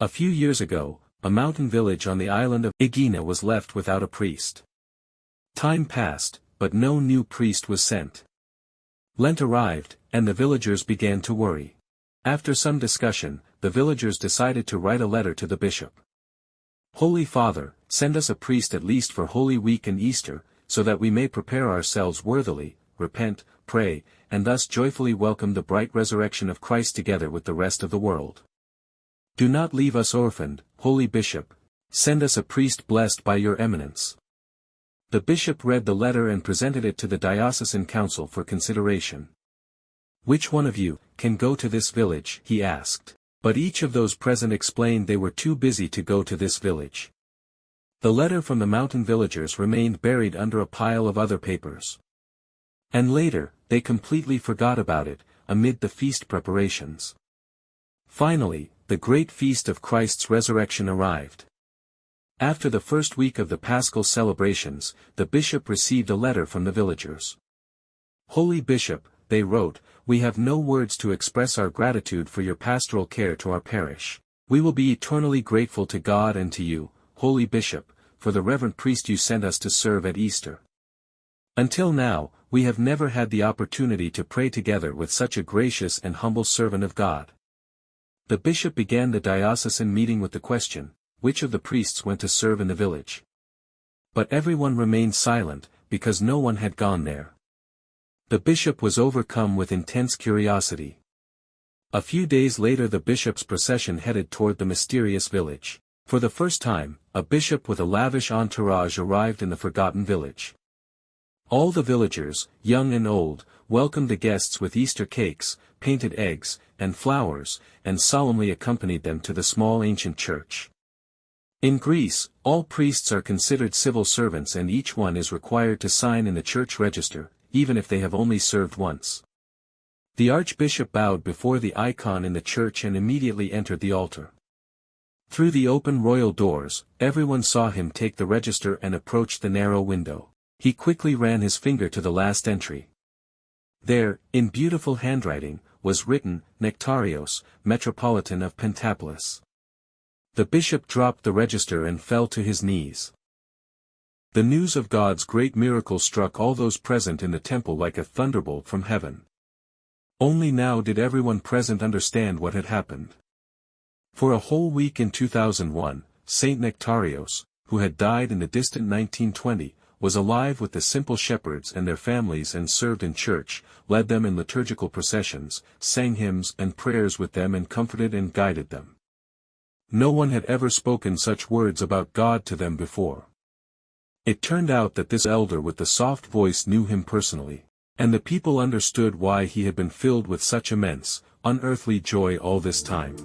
A few years ago, a mountain village on the island of Aegina was left without a priest. Time passed, but no new priest was sent. Lent arrived, and the villagers began to worry. After some discussion, the villagers decided to write a letter to the bishop. "Holy Father, send us a priest at least for Holy Week and Easter, so that we may prepare ourselves worthily, repent, pray, and thus joyfully welcome the bright resurrection of Christ together with the rest of the world. Do not leave us orphaned, Holy Bishop. Send us a priest blessed by Your Eminence." The bishop read the letter and presented it to the diocesan council for consideration. "Which one of you can go to this village?" he asked. But each of those present explained they were too busy to go to this village. The letter from the mountain villagers remained buried under a pile of other papers. And later, they completely forgot about it, amid the feast preparations. Finally, the great feast of Christ's resurrection arrived. After the first week of the Paschal celebrations, the bishop received a letter from the villagers. "Holy Bishop," they wrote, "we have no words to express our gratitude for your pastoral care to our parish. We will be eternally grateful to God and to you, Holy Bishop, for the reverend priest you sent us to serve at Easter. Until now, we have never had the opportunity to pray together with such a gracious and humble servant of God." The bishop began the diocesan meeting with the question, which of the priests went to serve in the village? But everyone remained silent, because no one had gone there. The bishop was overcome with intense curiosity. A few days later the bishop's procession headed toward the mysterious village. For the first time, a bishop with a lavish entourage arrived in the forgotten village. All the villagers, young and old, welcomed the guests with Easter cakes, painted eggs, and flowers, and solemnly accompanied them to the small ancient church. In Greece, all priests are considered civil servants and each one is required to sign in the church register, even if they have only served once. The archbishop bowed before the icon in the church and immediately entered the altar. Through the open royal doors, everyone saw him take the register and approach the narrow window. He quickly ran his finger to the last entry. There, in beautiful handwriting, was written, "St.Nektarios, Metropolitan of Pentapolis." The bishop dropped the register and fell to his knees. The news of God's great miracle struck all those present in the temple like a thunderbolt from heaven. Only now did everyone present understand what had happened. For a whole week in 2001, St.Nektarios, who had died in the distant 1920, was alive with the simple shepherds and their families and served in church, led them in liturgical processions, sang hymns and prayers with them and comforted and guided them. No one had ever spoken such words about God to them before. It turned out that this elder with the soft voice knew him personally, and the people understood why he had been filled with such immense, unearthly joy all this time.